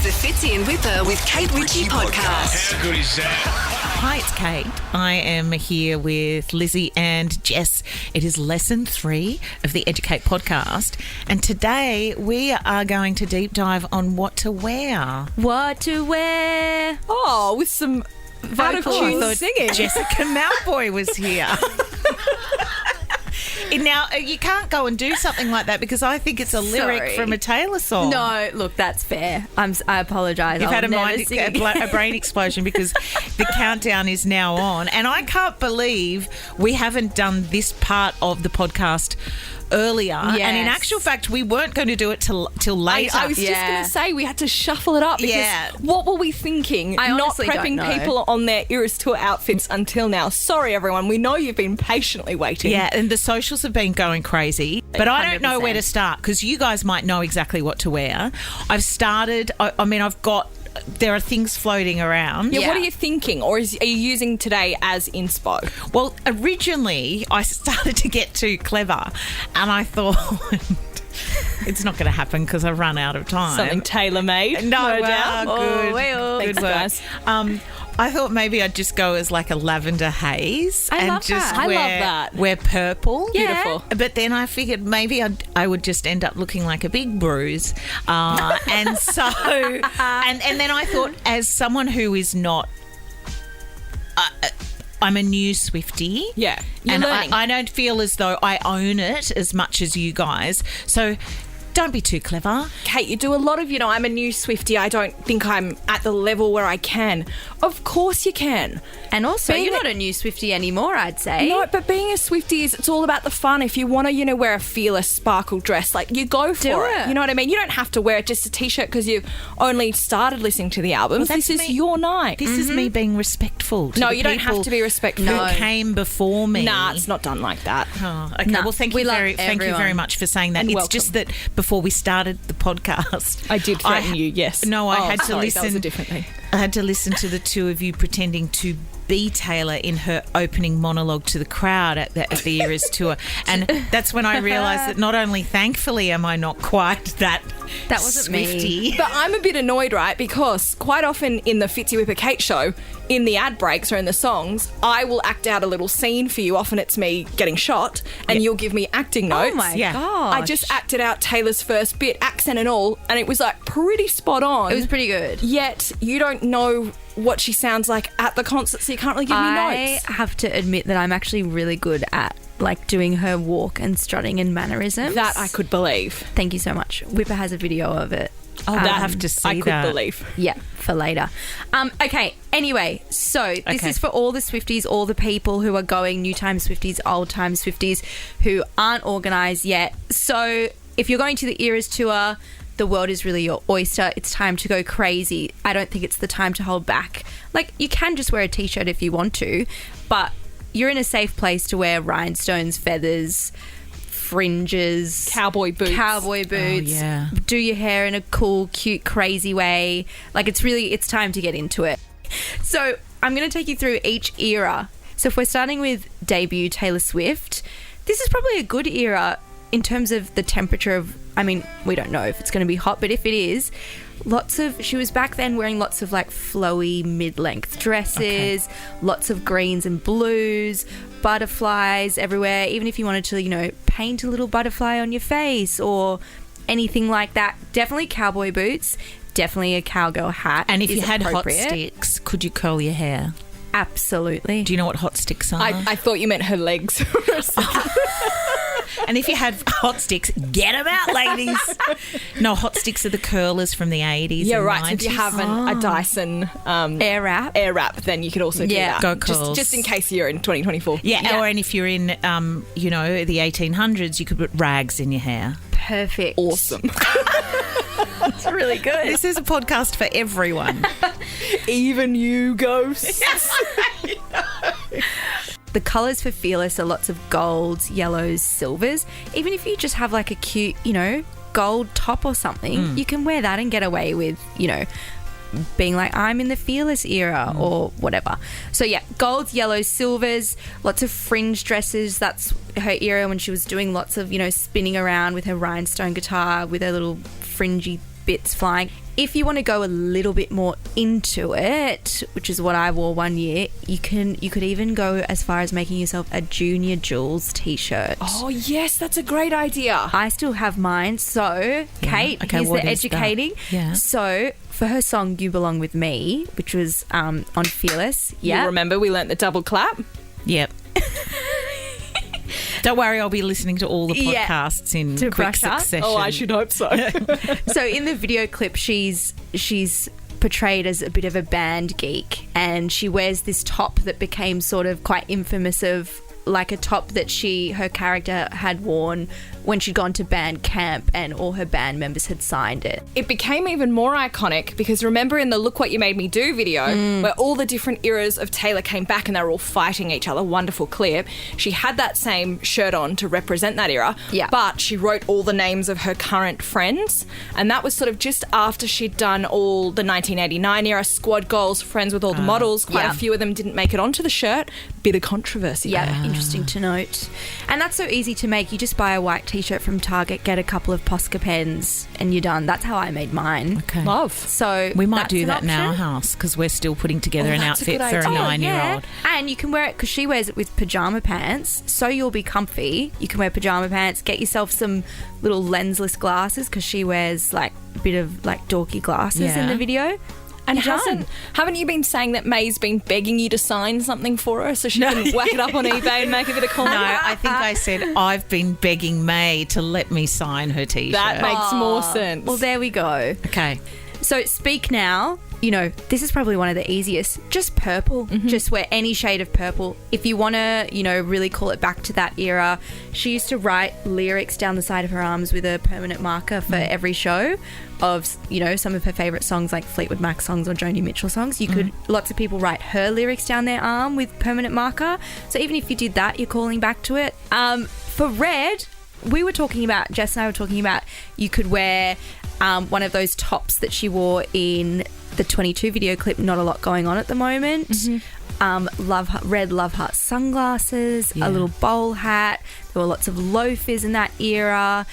is the Fitzy and Whipper with Kate Ritchie podcast. How good is that? Hi, it's Kate. I am here with Lizzie and Jess. It is lesson 3 of the EduKate podcast. And today we are going to deep dive on what to wear. What to wear? Oh, with some out of tune singing. Jessica Malfoy was here. Now, you can't go and do something like that because I think it's a lyric Sorry. from a Taylor song. No, look, that's fair. I apologise. You've had a a brain explosion because the countdown is now on. And I can't believe we haven't done this part of the podcast earlier. Yes. And in actual fact, we weren't going to do it till later. I was just going to say we had to shuffle it up because what were we thinking? I Not honestly don't prepping know. people on their Eras Tour outfits until now. Sorry, everyone. We know you've been patiently waiting. Yeah, and the socials have been going crazy. But I don't know 100%. where to start because you guys might know exactly what to wear. I've started, there are things floating around. Yeah, what are you thinking? Or are you using today as inspo? Well, originally I started to get too clever and I thought it's not going to happen because I've run out of time. Something tailor-made? No doubt. Good. Thanks, Good work. guys. I thought maybe I'd just go as like a lavender haze I and love just that. I wear, love that. wear purple. Yeah. Beautiful. But then I figured maybe I would just end up looking like a big bruise. And so, and then I thought as someone who is not, I'm a new Swiftie. Yeah. You're And learning. I don't feel as though I own it as much as you guys. So don't be too clever. Kate, you do a lot of, I'm a new Swiftie. I don't think I'm at the level where I can. Of course you can. And also, Being you're a- not a new Swiftie anymore, I'd say. No, but being a Swiftie it's all about the fun. If you want to, wear a fearless sparkle dress, like you go for Do it. it. You know what I mean? You don't have to wear just a t-shirt because you've only started listening to the albums. Well, this that's is me. your night. This is me being respectful to No, the you don't have people to be respectful. who No. came before me. Nah, it's not done like that. Oh, okay. No, Well, thank we you love very everyone. much for saying that. And It's welcome. just that before we started the podcast, I did threaten you, yes. No, I Oh, had to sorry, listen. that was a different thing. I had to listen to the two of you pretending to be Taylor in her opening monologue to the crowd at the Eras tour, and that's when I realised that not only thankfully am I not quite that wasn't Swiftie. me. But I'm a bit annoyed, right? Because quite often in the Fitzy Whipper Kate show, in the ad breaks or in the songs, I will act out a little scene for you. Often it's me getting shot, and you'll give me acting notes. Oh my Yeah. gosh. I just acted out Taylor's first bit, accent and all, and it was like pretty spot on. It was pretty good. Yet you don't know what she sounds like at the concert, so you can't really give me I notes. have to admit that I'm actually really good at doing her walk and strutting and mannerisms. That I could believe. Thank you so much. Whipper has a video of it. I'll have to see I could that. believe. Yeah, for later. Okay, anyway, so this Okay. is for all the Swifties, all the people who are going new time Swifties, old time Swifties who aren't organised yet. So if you're going to the Eras tour, the world is really your oyster. It's time to go crazy. I don't think it's the time to hold back. You can just wear a t-shirt if you want to, but you're in a safe place to wear rhinestones, feathers, fringes, Cowboy boots. yeah. do your hair in a cool, cute, crazy way. It's time to get into it. So I'm going to take you through each era. So if we're starting with debut Taylor Swift, this is probably a good era in terms of the temperature of, we don't know if it's going to be hot, but if it is, she was back then wearing lots of flowy mid-length dresses, lots of greens and blues, butterflies everywhere. Even if you wanted to, paint a little butterfly on your face or anything like that. Definitely cowboy boots, definitely a cowgirl hat. And if is you had appropriate. hot sticks, could you curl your hair? Absolutely. Do you know what hot sticks are? I thought you meant her legs. And if you had hot sticks, get them out, ladies. No, hot sticks are the curlers from the 80s Yeah, and right. 90s. So if you have a Dyson Air wrap. air wrap, then you could also do Yeah. that. Go curls. Just in case you're in 2024. Yeah, or and if you're in, the 1800s, you could put rags in your hair. Perfect. Awesome. It's really good. This is a podcast for everyone. Even you, ghosts. The colours for Fearless are lots of golds, yellows, silvers. Even if you just have a cute, gold top or something, you can wear that and get away with, being I'm in the Fearless era or whatever. So yeah, golds, yellows, silvers, lots of fringe dresses. That's her era when she was doing lots of, spinning around with her rhinestone guitar with her little fringy bits flying. If you want to go a little bit more into it, which is what I wore one year, you could even go as far as making yourself a Junior Jules t-shirt. Oh, yes, that's a great idea. I still have mine. So, Kate, Okay, here's the what is that? educating. Yeah. So, for her song You Belong With Me, which was on Fearless. You remember we learnt the double clap? Yep. Don't worry, I'll be listening to all the Yeah, podcasts in to quick brush up. succession. Oh, I should hope so. So in the video clip, she's portrayed as a bit of a band geek, and she wears this top that became sort of quite infamous of like a top that her character had worn when she'd gone to band camp and all her band members had signed it. It became even more iconic because remember in the Look What You Made Me Do video where all the different eras of Taylor came back and they were all fighting each other, wonderful clip, she had that same shirt on to represent that era, but she wrote all the names of her current friends, and that was sort of just after she'd done all the 1989 era squad goals, friends with all the models. Quite a few of them didn't make it onto the shirt. Bit of controversy. Yeah, interesting to note. And that's so easy to make. You just buy a white t-shirt from Target, get a couple of Posca pens, and you're done. That's how I made mine. Okay. Love. So We might that's do an that in our option. house because we're still putting together an that's a outfit good for a idea. 9-year-old. And you can wear it because she wears it with pajama pants, so you'll be comfy. You can wear pajama pants, get yourself some little lensless glasses because she wears like a bit of like dorky glasses in the video. And You're done. haven't you been saying that May's been begging you to sign something for her so she can whack it up on eBay and make a bit of coin? No, I think I said I've been begging May to let me sign her t-shirt. That makes more sense. Well, there we go. Okay. So Speak Now, this is probably one of the easiest. Just purple. Just wear any shade of purple. If you want to, really call it back to that era, she used to write lyrics down the side of her arms with a permanent marker for every show of, some of her favourite songs like Fleetwood Mac songs or Joni Mitchell songs. Lots of people write her lyrics down their arm with permanent marker. So even if you did that, you're calling back to it. For Red, Jess and I were talking about you could wear one of those tops that she wore in the 22 video clip, Not a Lot Going On at the moment. Red Love Heart sunglasses, a little bowl hat. There were lots of loafers in that era.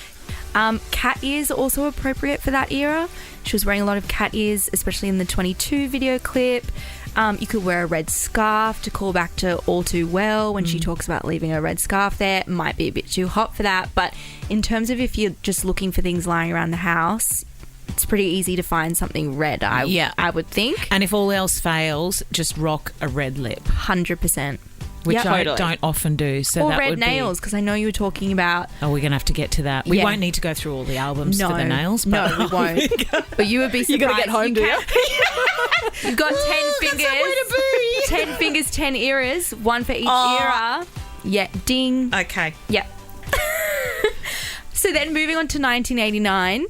Cat ears are also appropriate for that era. She was wearing a lot of cat ears, especially in the 22 video clip. You could wear a red scarf to call back to All Too Well when she talks about leaving a red scarf there. It might be a bit too hot for that, but in terms of if you're just looking for things lying around the house, it's pretty easy to find something red, I would think. And if all else fails, just rock a red lip, 100%. which I Totally. don't often do. So Or that red would nails, because I know you were talking about... Oh, we're going to have to get to that. We Yeah. won't need to go through all the albums No, for the nails. But no, we won't. But you would be surprised. You got to get home, do you? You've got 10 fingers. 10 fingers, 10 eras, one for each era. Yeah, ding. Okay. Yeah. So then moving on to 1989,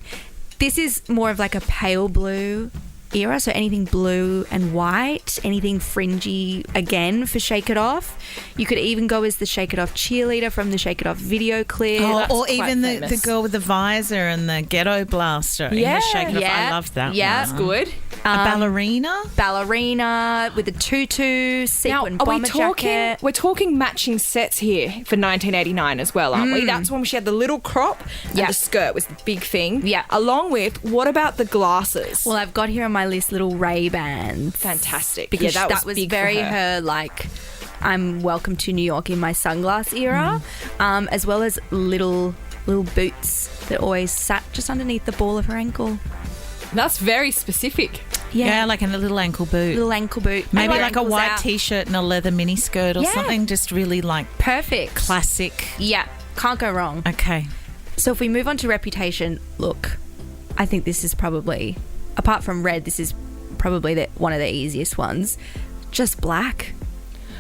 this is more of like a pale blue era, so anything blue and white, anything fringy again for Shake It Off. You could even go as the Shake It Off cheerleader from the Shake It Off video clip. Or quite even the famous. girl with the visor and the ghetto blaster. in the Shake It Off. I loved that Yeah, one. it's good. A ballerina? Ballerina with a tutu, Now, sequin are we bomber talking? jacket. We're talking matching sets here for 1989 as well, aren't we? That's when she had the little crop and Yeah. the skirt was the big thing. Yeah. Along with, what about the glasses? Well, I've got here on my list little Ray-Bans. Fantastic. Because yeah, that was big for very her. her, like, I'm welcome to New York in my sunglass era, as well as little boots that always sat just underneath the ball of her ankle. That's very specific. Yeah, like in a little ankle boot. Little ankle boot. Maybe And like a ankles white out. t-shirt and a leather mini skirt or Yeah. something. Just really like Perfect. classic. Yeah, can't go wrong. Okay. So if we move on to Reputation, look, I think this is probably, apart from red, this is probably one of the easiest ones. Just black.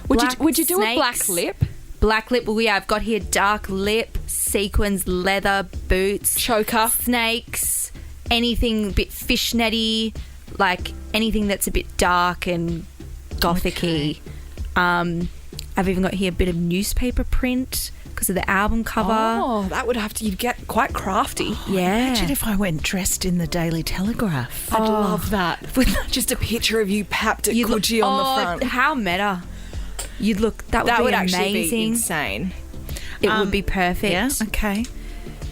Would you do a black snakes. lip? Black lip. Well, yeah, I've got here dark lip, sequins, leather, boots, Choker. snakes, anything a bit fishnetty, like anything that's a bit dark and gothic-y. I've even got here a bit of newspaper print because of the album cover. Oh, that would have to, you'd get quite crafty. Yeah. Imagine if I went dressed in the Daily Telegraph. I'd love that. With just a picture of you papped at You'd look- Gucci on the front. How meta. You'd look, that would That be would amazing. actually be insane. It would be perfect. Yeah. Okay.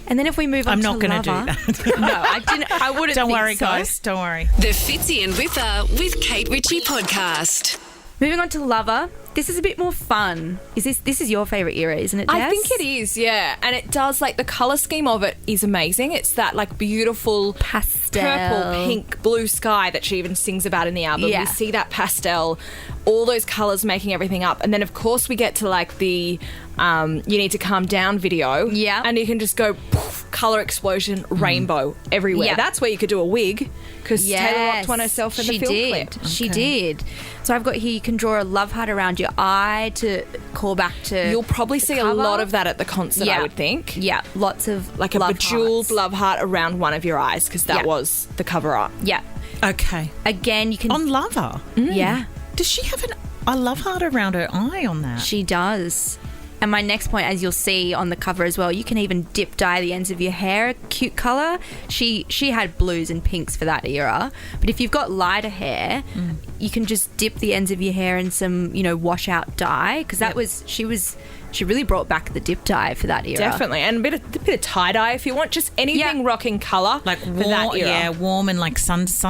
And then if we move on I'm to not going to do Lover- that. No, I didn't. I wouldn't. Don't think worry, so. guys. Don't worry. The Fitzy and Whipper with Kate Ritchie podcast. Moving on to Lover. This is a bit more fun. This is your favourite era, isn't it, Jess? I think it is, yeah. And it does, like, the colour scheme of it is amazing. It's that, like, beautiful Pastel. purple, pink, blue sky that she even sings about in the album. Yeah. We see that pastel, all those colours making everything up. And then, of course, we get to, like, the You Need to Calm Down video. Yeah. And you can just go, poof, colour explosion, rainbow everywhere. Yeah. That's where you could do a wig, because Taylor rocked one herself in the film did. clip. She did. So I've got here, you can draw a love heart around your eye to call back to You'll probably see a cover. lot of that at the concert, Yeah. I would think. Yeah, lots of Like a love bejeweled hearts. love heart around one of your eyes, because that Yeah. was the cover art. Yeah. Okay. Again, you can... On Lover. Yeah, Does she have a love heart around her eye on that? she does. And my next point, as you'll see on the cover as well, you can even dip dye the ends of your hair a cute colour. She had blues and pinks for that era. But if you've got lighter hair, you can just dip the ends of your hair in some, wash out dye. Because that was, she really brought back the dip dye for that era. Definitely. And a bit of tie-dye if you want. Just anything Yeah. rocking colour Like for warm, that era. yeah, warm and like sunsets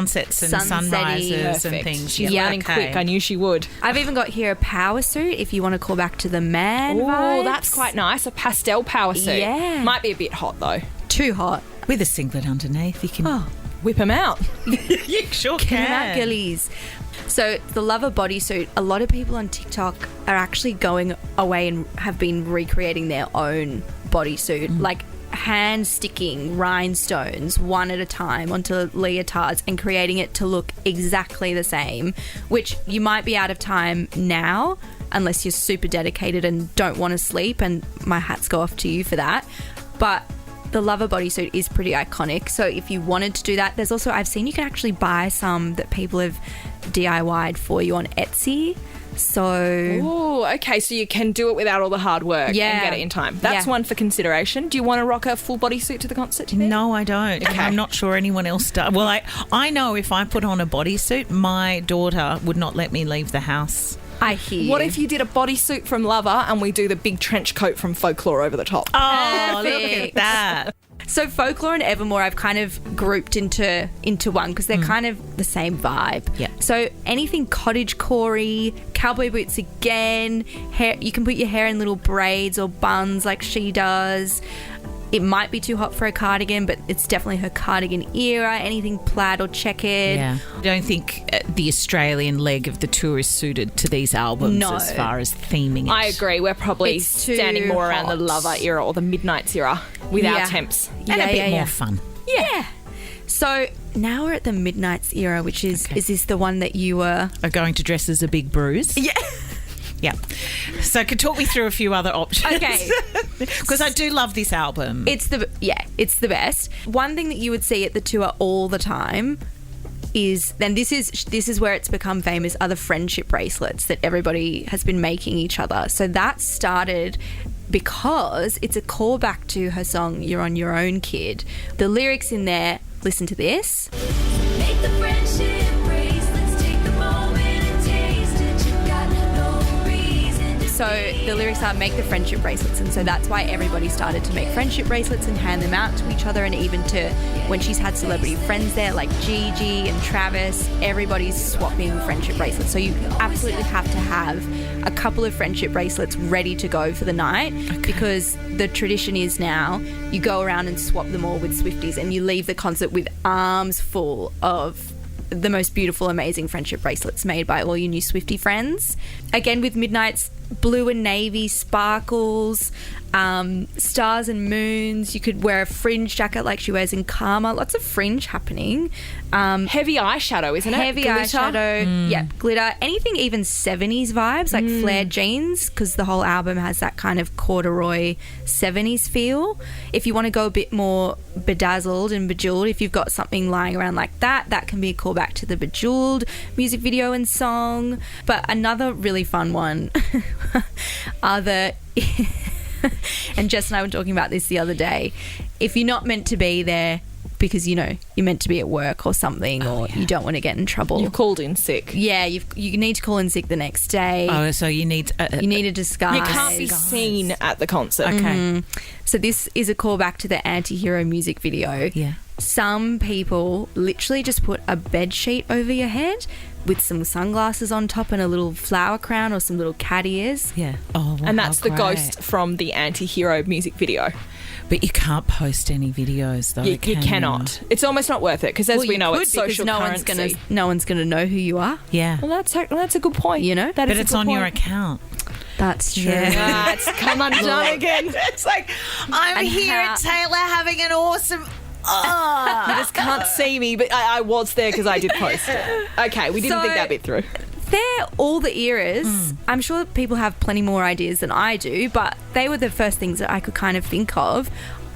and Sunsetty. sunrises and Perfect. things. She's Yeah, learning okay. quick. I knew she would. I've even got here a power suit if you want to call back to the man Oh, vibes. that's quite nice. A pastel power suit. Yeah. Might be a bit hot, though. Too hot. With a singlet underneath, you can. Whip them out. You sure Get 'em out, girlies. So the Lover bodysuit, a lot of people on TikTok are actually going away and have been recreating their own bodysuit, like hand sticking rhinestones one at a time onto leotards and creating it to look exactly the same, which you might be out of time now unless you're super dedicated and don't want to sleep, and my hats go off to you for that. But the Lover bodysuit is pretty iconic. So if you wanted to do that, there's also, I've seen you can actually buy some that people have DIY'd for you on Etsy. So Oh, okay. So you can do it without all the hard work Yeah. and get it in time. That's Yeah. one for consideration. Do you want to rock a full bodysuit to the concert, do you think? No, I don't. And Okay. I'm not sure anyone else does. Well, I know if I put on a bodysuit, my daughter would not let me leave the house. I hear you. What if you did a bodysuit from Lover and we do the big trench coat from Folklore over the top? Oh, look at Perfect. that. So Folklore and Evermore I've kind of grouped into one because they're kind of the same vibe. Yeah. So anything cottagecore-y, cowboy boots again, hair, you can put your hair in little braids or buns like she does. It might be too hot for a cardigan, but it's definitely her cardigan era. Anything plaid or checkered. Yeah. I don't think the Australian leg of the tour is suited to these albums No. as far as theming it. I agree. We're probably It's too standing more around the hot. Lover era or the Midnights era with our Yeah. temps. And a bit yeah. more fun. Yeah. So now we're at the Midnights era, which is this the one that you were? Are going to dress as a big bruise. Yeah. Yeah. So could talk me through a few other options. Okay. Because I do love this album. It's the best. One thing that you would see at the tour all the time is, then this is where it's become famous, are the friendship bracelets that everybody has been making each other. So that started because it's a callback to her song You're on Your Own, Kid. The lyrics in there, listen to this. Make the friendship bracelets, take the moment and taste it. You got no reason to So the lyrics are make the friendship bracelets, and so that's why everybody started to make friendship bracelets and hand them out to each other, and even to when she's had celebrity friends there like Gigi and Travis, everybody's swapping friendship bracelets. So you absolutely have to have a couple of friendship bracelets ready to go for the night, because the tradition is now you go around and swap them all with Swifties, and you leave the concert with arms full of the most beautiful, amazing friendship bracelets made by all your new Swiftie friends. Again, with Midnight's blue and navy sparkles, stars and moons. You could wear a fringe jacket like she wears in Karma. Lots of fringe happening. Heavy eyeshadow, isn't it? Heavy Glitter. eyeshadow, yeah, glitter, anything even 70s vibes, like flared jeans, because the whole album has that kind of corduroy 70s feel. If you want to go a bit more bedazzled and bejeweled, if you've got something lying around like that, that can be a callback to the Bejeweled music video and song. But another really fun one are the... and Jess and I were talking about this the other day. If you're not meant to be there, because, you know, you're meant to be at work or something, or you don't want to get in trouble. You've called in sick. Yeah, you need to call in sick the next day. Oh, so you need You need a disguise. You can't be seen at the concert. Okay. So this is a callback to the Anti-Hero music video. Yeah. Some people literally just put a bed sheet over your head with some sunglasses on top and a little flower crown or some little cat ears. Yeah. Oh, wow, And that's the great. ghost from the Anti-Hero music video. But you can't post any videos, though. You can cannot. It's almost not worth it because, as Well, we you know, could, it's because social no currency. one's gonna know who you are. Yeah. Well, that's a good point. You know? That But is a it's good on your point. account. That's true. Yeah. It's come undone again. It's like, I'm And here how- at Taylor having an awesome... You just can't see me, but I was there because I did post it. Okay, we didn't So- think that bit through. They're all the eras. I'm sure people have plenty more ideas than I do, but they were the first things that I could kind of think of.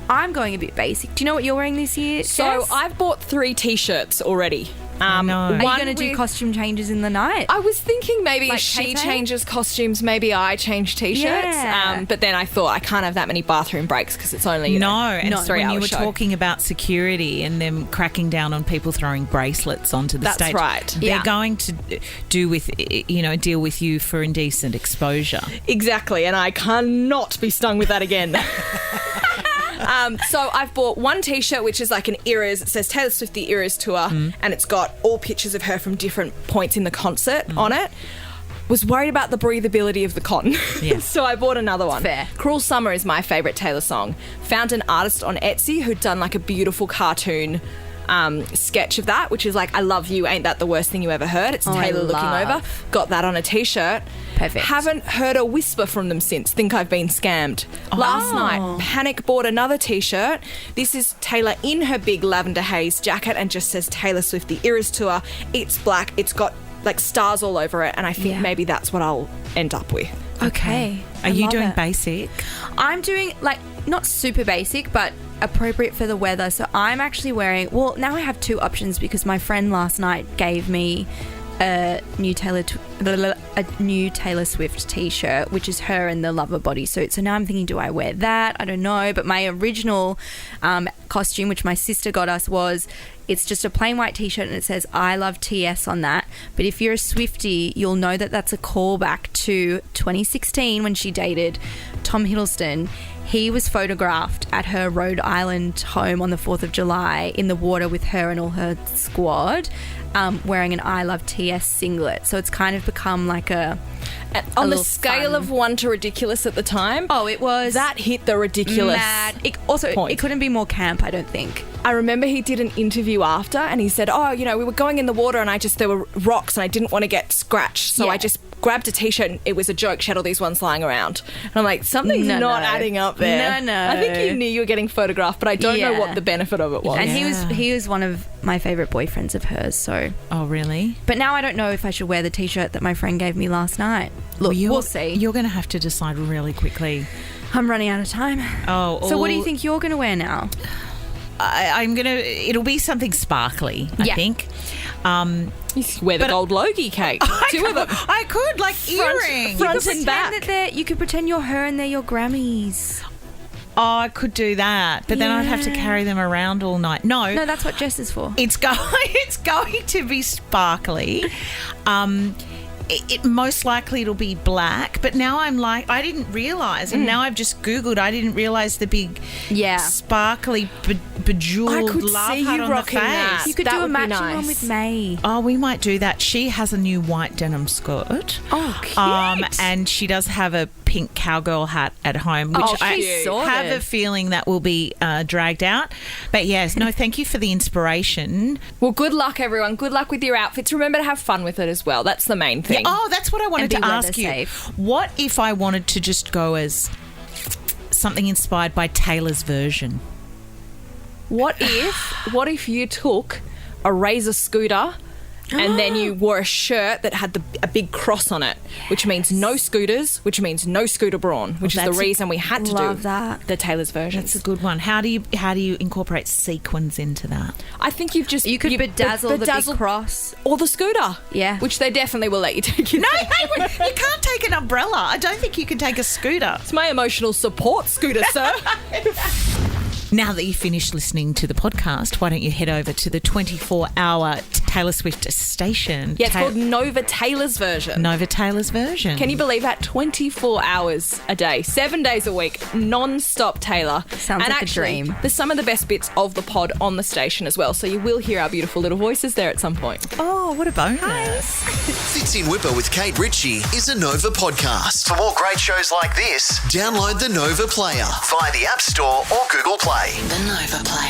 I'm going a bit basic. Do you know what you're wearing this year, So Jess? I've bought 3 T-shirts already. No. Are you one going to do with- costume changes in the night? I was thinking maybe Like if she Tay-Tay? changes costumes, maybe I change T-shirts. Yeah. But then I thought I can't have that many bathroom breaks because it's only No, and a 3 when hour you were show. talking about security and them cracking down on people throwing bracelets onto the That's stage, right. They're Yeah. going to deal with you for indecent exposure. Exactly, and I cannot be stung with that again. So I've bought one T-shirt which is like an Eras. It says Taylor Swift the Eras Tour, and it's got all pictures of her from different points in the concert on it. Was worried about the breathability of the cotton, Yeah. so I bought another one. Fair. Cruel Summer is my favourite Taylor song. Found an artist on Etsy who'd done like a beautiful cartoon sketch of that, which is like, I love you, ain't that the worst thing you ever heard? It's Oh, I Taylor looking love. over. Got that on a T-shirt. Perfect. Haven't heard a whisper from them since. Think I've been scammed. Last night, panic bought another T-shirt. This is Taylor in her big lavender haze jacket and just says Taylor Swift the Eras Tour. It's black. It's got like stars all over it, and I think Yeah. maybe that's what I'll end up with. Okay. Are I you love doing it. basic? I'm doing, like, not super basic, but appropriate for the weather. So I'm actually wearing, well, now I have 2 options because my friend last night gave me a new Taylor Swift t-shirt, which is her in the Lover bodysuit. So now I'm thinking, do I wear that? I don't know. But my original costume, which my sister got us, was it's just a plain white t-shirt and it says I love TS on that. But if you're a Swiftie, you'll know that that's a callback to 2016 when she dated Tom Hiddleston. He was photographed at her Rhode Island home on the 4th of July in the water with her and all her squad, wearing an I Love TS singlet. So it's kind of become like a On the little scale fun. of 1 to ridiculous at the time, Oh, it was that hit the ridiculous. mad. It couldn't be more camp, I don't think. I remember he did an interview after and he said, oh, you know, we were going in the water and there were rocks and I didn't want to get scratched. So Yeah. I just grabbed a T-shirt and it was a joke. She had all these ones lying around. And I'm like, something's No, not no. adding up there. No. I think you knew you were getting photographed, but I don't know Yeah. what the benefit of it was. And Yeah. he was one of my favourite boyfriends of hers, so. Oh, really? But now I don't know if I should wear the t-shirt that my friend gave me last night. Look, we'll see. You're going to have to decide really quickly. I'm running out of time. Oh, So what do you think you're going to wear now? It'll be something sparkly, I Yeah. think. You wear the gold Logie cake. Two of them. I could, like earrings. front You and could back. pretend that you could pretend you're her and they're your Grammys. Oh, I could do that, but then I'd have to carry them around all night. No, No, that's what Jess is for. it's going to be sparkly. It most likely it'll be black, but now I'm like, I didn't realise, and now I've just Googled, I didn't realise the big Yeah. sparkly bejeweled I could love see heart you on the rocking face. that. You could That do a would be matching nice. one with May. Oh, we might do that. She has a new white denim skirt. Oh, cute. And she does have a pink cowgirl hat at home, which Oh, I she's sorted. have a feeling that will be dragged out. But yes, no, thank you for the inspiration. Well, good luck, everyone. Good luck with your outfits. Remember to have fun with it as well. That's the main thing. Oh, that's what I wanted And be to ask weather you. safe. What if I wanted to just go as something inspired by Taylor's version? What if you took a Razor scooter and then you wore a shirt that had a big cross on it, which means no scooters, which means no scooter brawn, which is the that's a- reason we had to love do that. the Taylor's version. That's a good one. How do you incorporate sequins into that? I think you You could bedazzle the big cross. or the scooter. Yeah. Which they definitely will let you take. No, you can't take an umbrella. I don't think you can take a scooter. It's my emotional support scooter, sir. Now that you finished listening to the podcast, why don't you head over to the 24-hour Taylor Swift station? Yeah, it's called Nova Taylor's version. Nova Taylor's version. Can you believe that? 24 hours a day, 7 days a week, non-stop Taylor. Sounds and like a actually, dream. there's some of the best bits of the pod on the station as well, so you will hear our beautiful little voices there at some point. Oh, what a bonus. Fits in Whipper with Kate Ritchie is a Nova podcast. For more great shows like this, download the Nova player via the App Store or Google Play. The Nova Player.